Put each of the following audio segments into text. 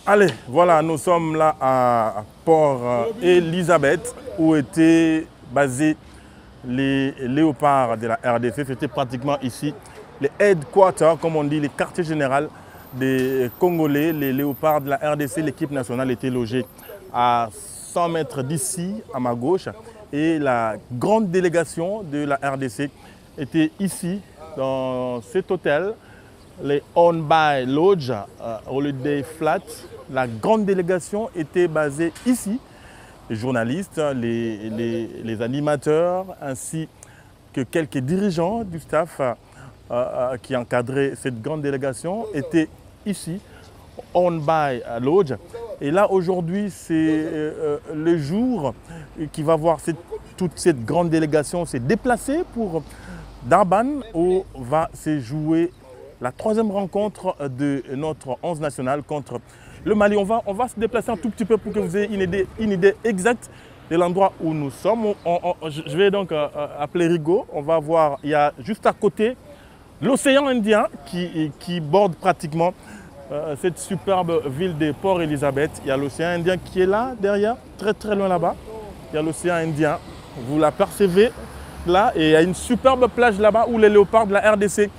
Allez, voilà, nous sommes là à Port-Elizabeth où étaient basés les léopards de la RDC. C'était pratiquement ici, les headquarters, comme on dit, les quartiers généraux des Congolais. Les léopards de la RDC, l'équipe nationale était logée à 100 mètres d'ici, à ma gauche. Et la grande délégation de la RDC était ici, dans cet hôtel, les On-By Lodge, Holiday Flat. La grande délégation était basée ici. Les journalistes, les animateurs, ainsi que quelques dirigeants du staff qui encadraient cette grande délégation étaient ici, On-By Lodge. Et là, aujourd'hui, c'est le jour qui va voir toute cette grande délégation se déplacer pour Durban, où va se jouer la troisième rencontre de notre 11 national contre le Mali. On va se déplacer un tout petit peu pour que vous ayez une idée exacte de l'endroit où nous sommes. Je vais donc appeler Rigo. On va voir, il y a juste à côté l'océan Indien qui borde pratiquement cette superbe ville de Port-Elizabeth. Il y a l'océan Indien qui est là, derrière, très très loin là-bas. Il y a l'océan Indien, vous l'apercevez là, et il y a une superbe plage là-bas où les léopards de la RDC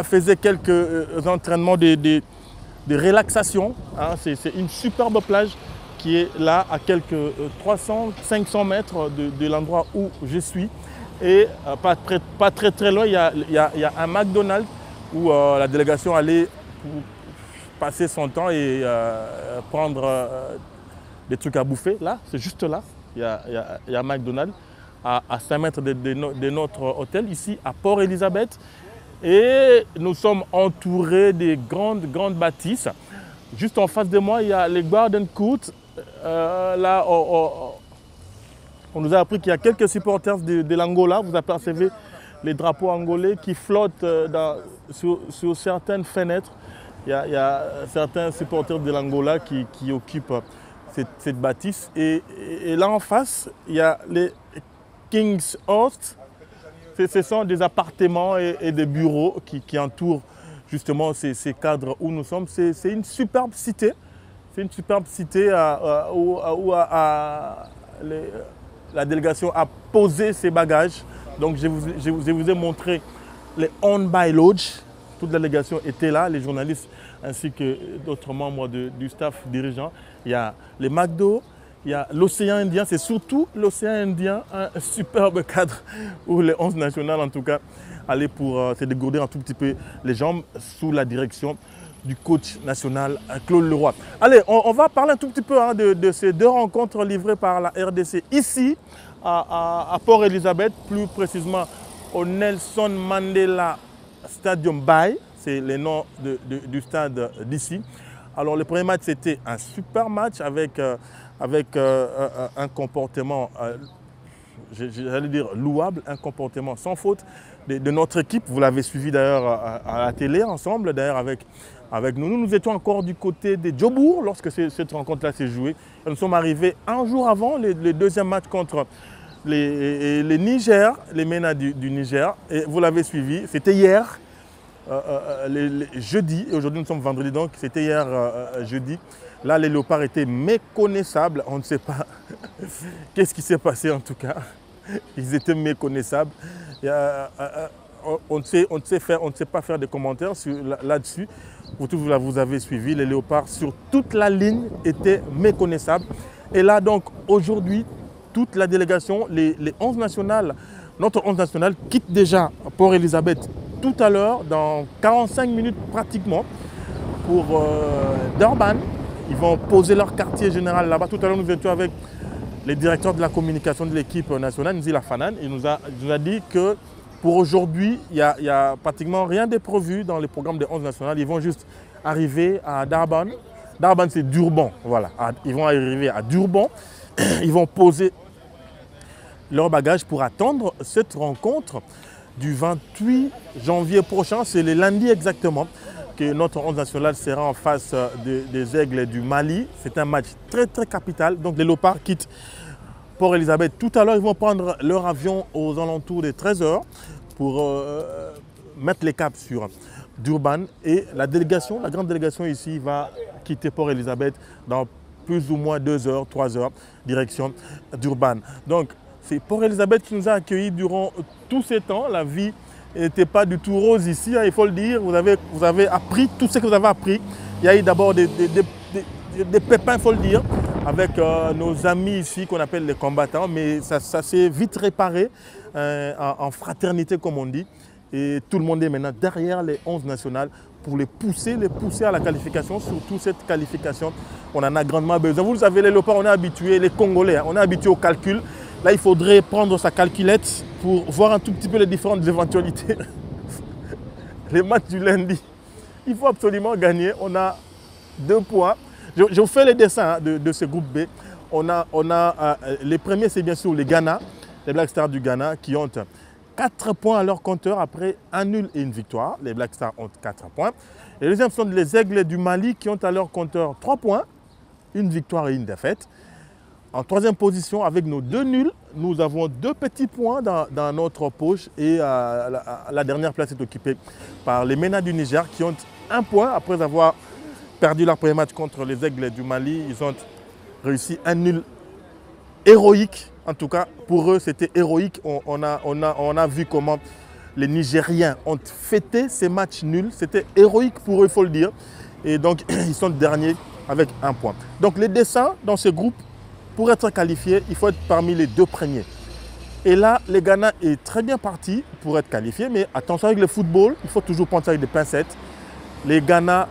faisaient quelques entraînements de relaxation. Hein. C'est une superbe plage qui est là à quelques 300-500 mètres de l'endroit où je suis. Et pas très loin, il y a un McDonald's où la délégation allait passer son temps et prendre des trucs à bouffer. Là, c'est juste là, il y a un McDonald's à 5 mètres de notre hôtel, ici à Port-Elizabeth. Et nous sommes entourés de grandes bâtisses. Juste en face de moi, il y a les Garden Court. Là, on nous a appris qu'il y a quelques supporters de l'Angola. Vous apercevez les drapeaux angolais qui flottent sur certaines fenêtres. Il y a certains supporters de l'Angola qui occupent cette bâtisse. Et là en face, il y a les King's Host. Ce sont des appartements et des bureaux qui entourent justement ces cadres où nous sommes. C'est une superbe cité. C'est une superbe cité où la délégation a posé ses bagages. Donc je vous ai montré les On-By Lodge. Toute la délégation était là, les journalistes ainsi que d'autres membres du staff dirigeant. Il y a les McDo. Il y a l'océan Indien, c'est surtout l'océan Indien, un superbe cadre où les 11 nationales en tout cas allaient pour se dégourdir un tout petit peu les jambes sous la direction du coach national Claude Leroy. Allez, on va parler un tout petit peu hein, de ces deux rencontres livrées par la RDC ici à Port-Elizabeth, plus précisément au Nelson Mandela Stadium Bay, c'est le nom du stade d'ici. Alors le premier match c'était un super match avec un comportement, j'allais dire louable, un comportement sans faute de notre équipe. Vous l'avez suivi d'ailleurs à la télé ensemble, d'ailleurs avec nous. Nous étions encore du côté de Djobour lorsque cette rencontre-là s'est jouée. Et nous sommes arrivés un jour avant le deuxième match contre les Niger, les MENA du Niger. Et vous l'avez suivi, c'était hier. Jeudi, aujourd'hui nous sommes vendredi, donc c'était hier jeudi. Là, les léopards étaient méconnaissables. On ne sait pas qu'est-ce qui s'est passé en tout cas. Ils étaient méconnaissables. On ne sait pas faire de commentaires là-dessus. Vous avez suivi, les léopards sur toute la ligne étaient méconnaissables. Et là, donc, aujourd'hui, toute la délégation, les 11 nationales, notre 11 national quitte déjà Port-Elizabeth tout à l'heure, dans 45 minutes pratiquement, pour Durban. Ils vont poser leur quartier général là-bas. Tout à l'heure, nous étions avec les directeurs de la communication de l'équipe nationale, Nzila Fanan. Il nous a dit que pour aujourd'hui, il n'y a pratiquement rien de prévu dans les programmes des 11 nationales. Ils vont juste arriver à Durban. Durban, c'est Durban. Voilà. Ils vont arriver à Durban. Ils vont poser leur bagage pour attendre cette rencontre du 28 janvier prochain. C'est le lundi exactement que notre 11 national sera en face des Aigles du Mali. C'est un match très capital. Donc les léopards quittent Port-Elizabeth. Tout à l'heure, ils vont prendre leur avion aux alentours des 13 h pour mettre les caps sur Durban. Et la grande délégation ici va quitter Port-Elizabeth dans plus ou moins 2 heures, 3 heures, direction d'Urban. Donc, c'est Port-Elizabeth qui nous a accueillis durant tous ces temps. La vie n'était pas du tout rose ici, hein, il faut le dire. Vous avez appris tout ce que vous avez appris. Il y a eu d'abord des pépins, il faut le dire, avec nos amis ici qu'on appelle les combattants, mais ça s'est vite réparé en fraternité, comme on dit. Et tout le monde est maintenant derrière les 11 nationales pour les pousser à la qualification. Surtout cette qualification, on en a grandement besoin. Vous le savez, les Léopards, on est habitués, les Congolais, hein, on est habitués au calcul. Là, il faudrait prendre sa calculette pour voir un tout petit peu les différentes éventualités. Les matchs du lundi, il faut absolument gagner. On a 2 points. Je vous fais les dessins de ce groupe B. Les premiers, c'est bien sûr les Ghana, les Black Stars du Ghana, qui ont 4 points à leur compteur après un nul et une victoire. Les Black Stars ont 4 points. Les deuxièmes sont les Aigles du Mali qui ont à leur compteur 3 points, une victoire et une défaite. En troisième position, avec nos 2 nuls, nous avons 2 petits points dans notre poche et la dernière place est occupée par les MENA du Niger qui ont 1 point après avoir perdu leur premier match contre les Aigles du Mali. Ils ont réussi un nul héroïque. En tout cas, pour eux, c'était héroïque. On a vu comment les Nigériens ont fêté ces matchs nuls. C'était héroïque pour eux, il faut le dire. Et donc, ils sont derniers avec 1 point. Donc, les dessins dans ce groupe, pour être qualifié, il faut être parmi les 2 premiers. Et là, le Ghana est très bien parti pour être qualifié. Mais attention avec le football, il faut toujours prendre ça avec des pincettes. Les Ghana,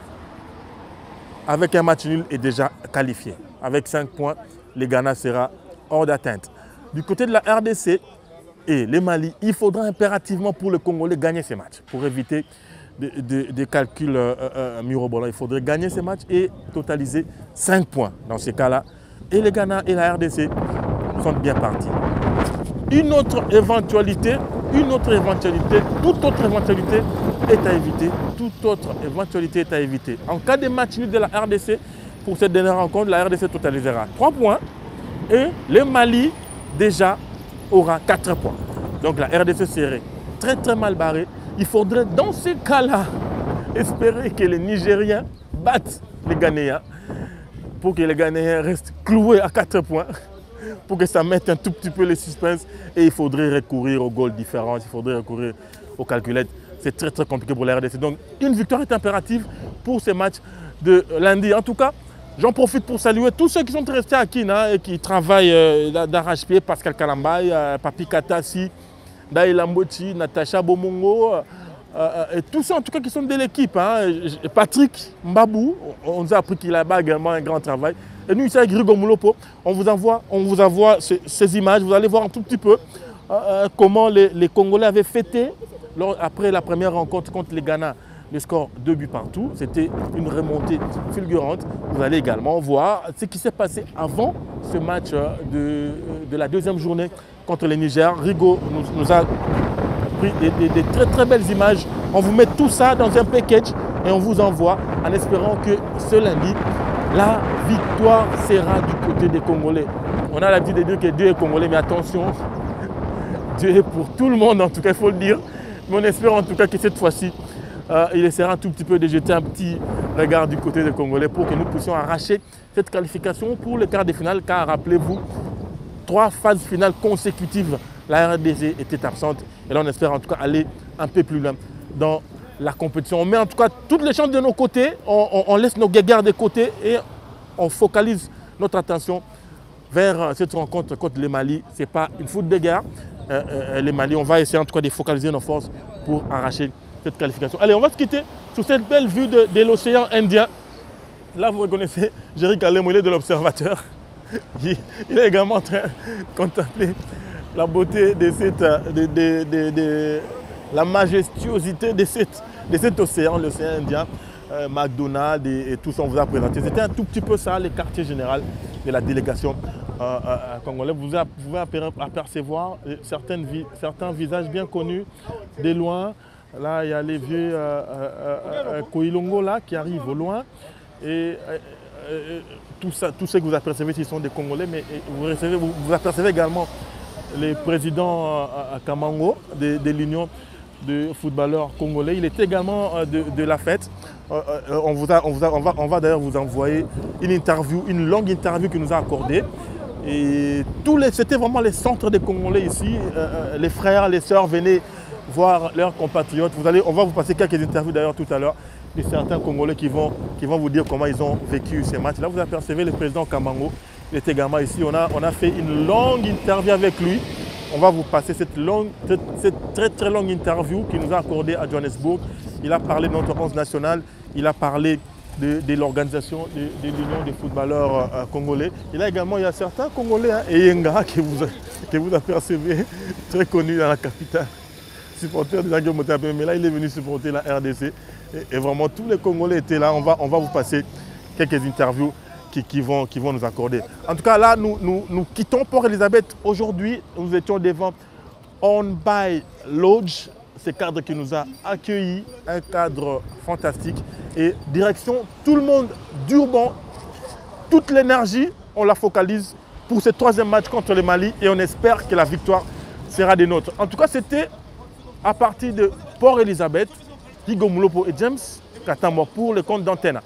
avec un match nul, est déjà qualifié. Avec 5 points, le Ghana sera hors d'atteinte. Du côté de la RDC et les Mali, il faudra impérativement pour le Congolais gagner ces matchs pour éviter des calculs mirobolants. Il faudrait gagner ces matchs et totaliser 5 points dans ces cas-là. Et les Ghana et la RDC sont bien partis. Une autre éventualité, toute autre éventualité est à éviter. Toute autre éventualité est à éviter. En cas de match nul de la RDC, pour cette dernière rencontre, la RDC totalisera 3 points et le Mali déjà aura 4 points. Donc la RDC serait très très mal barrée. Il faudrait dans ces cas-là espérer que les Nigériens battent les Ghanéens pour que les Ghanéens restent cloués à 4 points, pour que ça mette un tout petit peu le suspense. Et il faudrait recourir aux goals différents, il faudrait recourir aux calculettes. C'est très très compliqué pour la RDC. Donc une victoire est impérative pour ces matchs de lundi. En tout cas, j'en profite pour saluer tous ceux qui sont restés à Kina et qui travaillent d'arrache-pied. Pascal Kalambay, Papi Katassi, Daï Lambochi, Natacha Bomongo, et tous ceux en tout cas qui sont de l'équipe. Hein. Patrick Mbabou, on nous a appris qu'il a là-bas également un grand travail. Et nous, ici avec Rigo Moulopo, on vous envoie ces images. Vous allez voir un tout petit peu comment les Congolais avaient fêté après la première rencontre contre les Ghana. Le score 2 buts partout, c'était une remontée fulgurante. Vous allez également voir ce qui s'est passé avant ce match de la deuxième journée contre le Niger. Rigo nous a pris des très très belles images. On vous met tout ça dans un package et on vous envoie en espérant que ce lundi, la victoire sera du côté des Congolais. On a l'habitude de dire que Dieu est Congolais, mais attention, Dieu est pour tout le monde en tout cas, il faut le dire. Mais on espère en tout cas que cette fois-ci, il essaiera un tout petit peu de jeter un petit regard du côté des Congolais pour que nous puissions arracher cette qualification pour le quart de finale. Car rappelez-vous, 3 phases finales consécutives, la RDC était absente. Et là, on espère en tout cas aller un peu plus loin dans la compétition. On met en tout cas toutes les chances de nos côtés, on laisse nos guéguerres de côté et on focalise notre attention vers cette rencontre contre le Mali. Ce n'est pas une foot de guerre. Les Mali, on va essayer en tout cas de focaliser nos forces pour arracher cette qualification. Allez, on va se quitter sur cette belle vue de l'océan Indien. Là, vous reconnaissez Jerry Kalemouilé de l'Observateur. Il est également en train de contempler la beauté de la majestuosité de cet océan, l'océan Indien. McDonald's et tout ça, on vous a présenté. C'était un tout petit peu ça, le quartier général de la délégation congolaise. Vous pouvez apercevoir certains visages bien connus de loin. Là, il y a les vieux Koilongo là, qui arrivent au loin. Et tout ce que vous apercevez, ce sont des Congolais, mais vous apercevez également les présidents Kamango de l'Union de footballeurs congolais. Il était également de la fête. On va d'ailleurs vous envoyer une interview, une longue interview qu'il nous a accordée. Et c'était vraiment les centres des Congolais ici. Les frères, les sœurs venaient voir leurs compatriotes. On va vous passer quelques interviews d'ailleurs tout à l'heure de certains Congolais qui vont vous dire comment ils ont vécu ces matchs. Là, vous apercevez le président Kamango. Il est également ici. On a fait une longue interview avec lui. On va vous passer cette très très longue interview qu'il nous a accordée à Johannesburg. Il a parlé de notre 11 national. Il a parlé de l'organisation de l'Union des footballeurs congolais. Il y a certains Congolais, Eyenga, que vous apercevez, très connu dans la capitale, supporter de Zangio Motape, mais là il est venu supporter la RDC. Et vraiment tous les Congolais étaient là. On va vous passer quelques interviews qui vont nous accorder. En tout cas, là, nous quittons Port-Elizabeth. Aujourd'hui, nous étions devant On By Lodge. Ce cadre qui nous a accueillis, un cadre fantastique. Et direction, tout le monde d'Urban, toute l'énergie, on la focalise pour ce troisième match contre le Mali et on espère que la victoire sera des nôtres. En tout cas, c'était à partir de Port-Elizabeth, Higo Moulopo et James Katambo pour le compte d'Antenne.